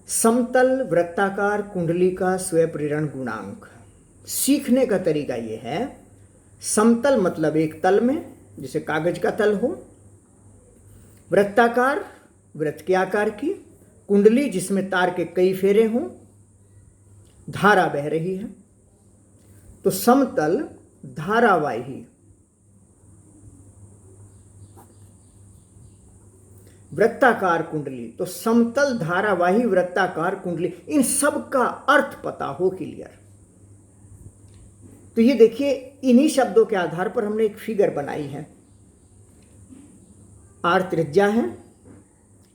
समतल वृत्ताकार कुंडली का स्वप्रेरण गुणांक। सीखने का तरीका ये है, समतल मतलब एक तल में, जैसे कागज का तल हो, वृत्ताकार वृत्त के आकार की, कुंडली जिसमें तार के कई फेरे हों, धारा बह रही है। तो समतल धारावाही वृत्ताकार कुंडली, तो समतल धारावाही वृत्ताकार कुंडली, इन सब का अर्थ पता हो क्लियर। तो ये देखिए, इन्हीं शब्दों के आधार पर हमने एक फिगर बनाई है। आर त्रिज्या है,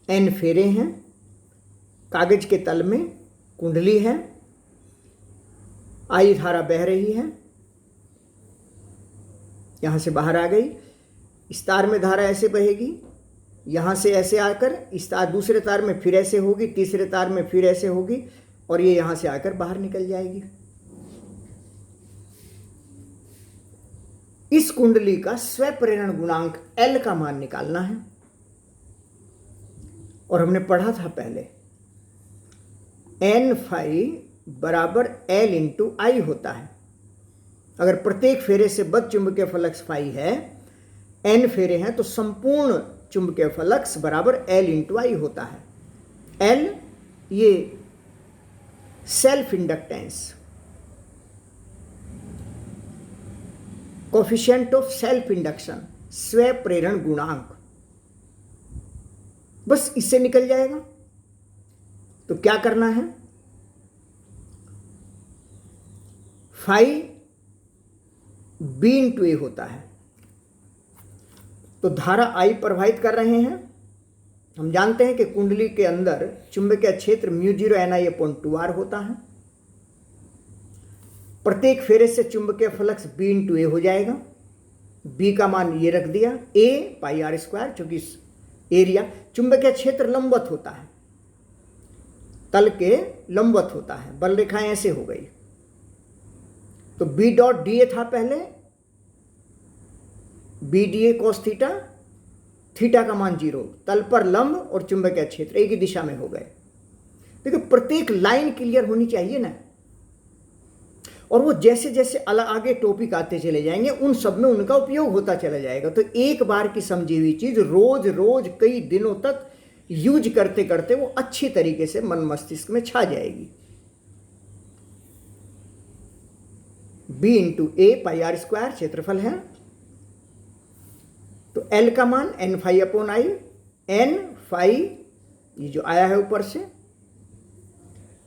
एन फेरे हैं, कागज के तल में कुंडली है, आई धारा बह रही है, यहां से बाहर आ गई। इस तार में धारा ऐसे बहेगी, यहां से ऐसे आकर इस तार दूसरे तार में फिर ऐसे होगी, तीसरे तार में फिर ऐसे होगी, और ये यहां से आकर बाहर निकल जाएगी। इस कुंडली का स्वप्रेरण गुणांक L का मान निकालना है। और हमने पढ़ा था पहले, N फाई बराबर L इंटू आई होता है। अगर प्रत्येक फेरे से बद्ध चुंबकीय फ्लक्स फाई है, N फेरे हैं, तो संपूर्ण चुंबकीय फ्लक्स बराबर L इंटू आई होता है। L ये self inductance, coefficient of self induction, स्वप्रेरण गुणांक, बस इससे निकल जाएगा। तो क्या करना है, फाई B इंटू ए होता है। तो धारा I प्रवाहित कर रहे हैं। हम जानते हैं कि कुंडली के अंदर चुंबकीय क्षेत्र μ0NI/2R होता है। प्रत्येक फेरे से चुंबकीय फ्लक्स B इंटू ए हो जाएगा। B का मान ये रख दिया, A पाई आर स्क्वायर, चूंकि एरिया चुंबकीय क्षेत्र लंबवत होता है, तल के लंबवत होता है, बल रेखाएं ऐसे हो गई। तो B डॉट डी ए था पहले, B D A cos theta, theta का मान 0, तल पर लंब और चुंबकीय क्षेत्र एक ही दिशा में हो गए। देखिए, प्रत्येक लाइन क्लियर होनी चाहिए ना, और वो जैसे जैसे आगे टॉपिक आते चले जाएंगे, उन सब में उनका उपयोग होता चला जाएगा। तो एक बार की समझी हुई चीज रोज रोज कई दिनों तक यूज करते करते वो अच्छी तरीके से मन मस्तिष्क में छा जाएगी। B into a pi r square क्षेत्रफल है। तो L का मान N phi upon I, N phi ये जो आया है ऊपर से,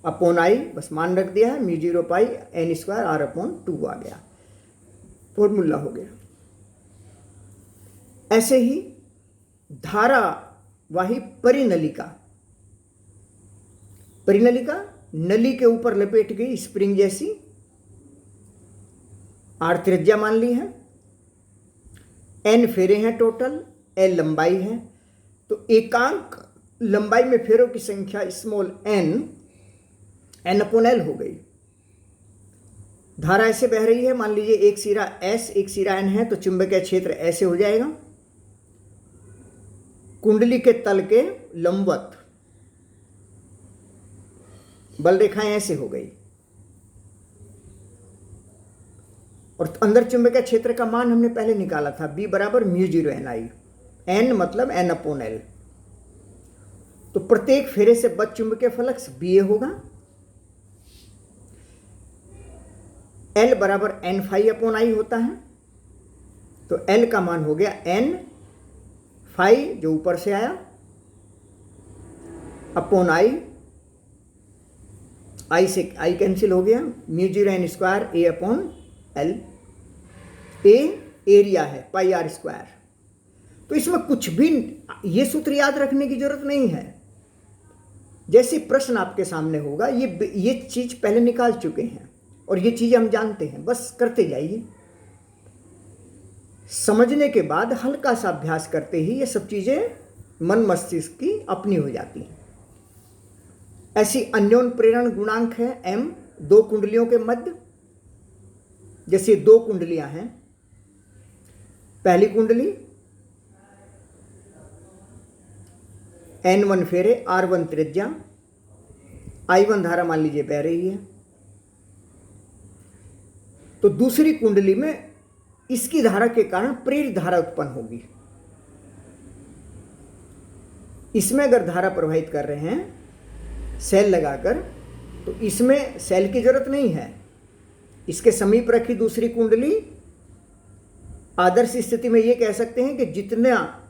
अपॉन आई बस मान रख दिया है, μ0 पाई N स्क्वायर R अपॉन 2 आ गया, फॉर्मूला हो गया। ऐसे ही धारावाही परिनलिका, परिनलिका नली के ऊपर लपेट गई स्प्रिंग जैसी, R त्रिज्या मान ली है, N फेरे हैं टोटल, L लंबाई है। तो एकांक लंबाई में फेरों की संख्या स्मॉल n अपॉन L हो गई। धारा ऐसे बह रही है, मान लीजिए एक सिरा S एक सिरा N है, तो चुंबकीय क्षेत्र ऐसे हो जाएगा, कुंडली के तल के लंबवत, बल रेखाएं ऐसे हो गई, और अंदर चुंबकीय क्षेत्र का मान हमने पहले निकाला था, B बराबर μ0NI, N मतलब N अपॉन L। तो प्रत्येक फेरे से बद्ध चुंबकीय फ्लक्स BA होगा, L बराबर N फाई अपॉन आई होता है। तो L का मान हो गया N फाई जो ऊपर से आया, अपॉन आई से आई कैंसिल हो गया, μ0N square A upon L। A area है पाई आर स्क्वायर। तो इसमें कुछ भी ये सूत्र याद रखने की जरूरत नहीं है। जैसे प्रश्न आपके सामने होगा, ये चीज पहले निकाल चुके हैं और ये चीज हम जानते हैं, बस करते जाइए। समझने के बाद हल्का सा अभ्यास करते ही ये सब चीजें मन मस्तिष्क की अपनी हो जाती हैं। ऐसी अन्योन प्रेरण गुणांक है M, दो कुंडलियों के मध्य। जैसे दो कुंडलियां हैं, पहली कुंडली N1 फेरे, R1 त्रिज्या, I1 धारा मान लीजिए बह रही है, तो दूसरी कुंडली में इसकी धारा के कारण प्रेरित धारा उत्पन्न होगी। इसमें अगर धारा प्रवाहित कर रहे हैं सेल लगाकर, तो इसमें सेल की जरूरत नहीं है। इसके समीप रखी दूसरी कुंडली, आदर्श स्थिति में ये कह सकते हैं कि जितना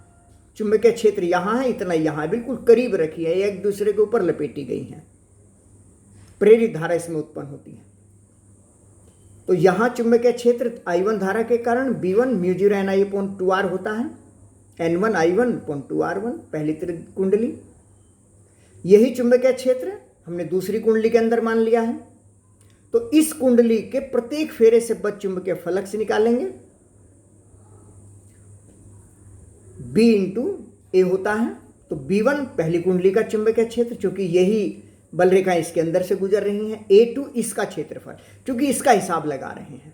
चुंबकीय क्षेत्र यहां है इतना यहां है, बिल्कुल करीब रखी है, एक दूसरे के ऊपर लपेटी गई हैं, प्रेरित धारा इसमें उत्पन्न होती है। तो यहां चुंबकीय क्षेत्र I1 धारा के कारण B1 μ0 Ni/2R होता है, N1 I1/2R1 पहली कुंडली। यही चुंबकीय क्षेत्र हमने दूसरी कुंडली के अंदर मान लिया है। तो इस कुंडली के प्रत्येक फेरे से बद्ध चुंबकीय फ्लक्स निकालेंगे, B × A होता है। तो B1 पहली कुंडली का चुंबकीय क्षेत्र, चूंकि यही बल रेखाएं इसके अंदर से गुजर रही हैं। A2 इसका क्षेत्रफल, क्योंकि इसका हिसाब लगा रहे हैं,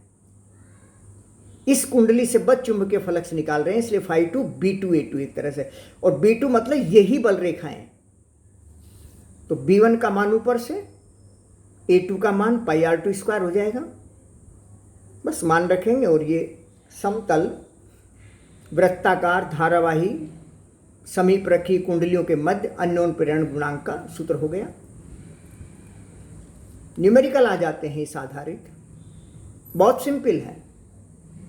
इस कुंडली से बद्ध चुंबकीय फ्लक्स निकाल रहे हैं, इसलिए φ2 B2 A2 एक तरह से, और B2 मतलब यही बल रेखाएं। तो B1 का मान ऊपर से, A2 का मान πr2² हो जाएगा, बस मान रखेंगे। और ये समतल वृत्ताकार धारावाही समीप रखी कुंडलियों के मध्य अन्योन्य प्रेरण गुणांक का सूत्र हो गया। न्यूमेरिकल आ जाते हैं इस आधारित, बहुत सिंपल है।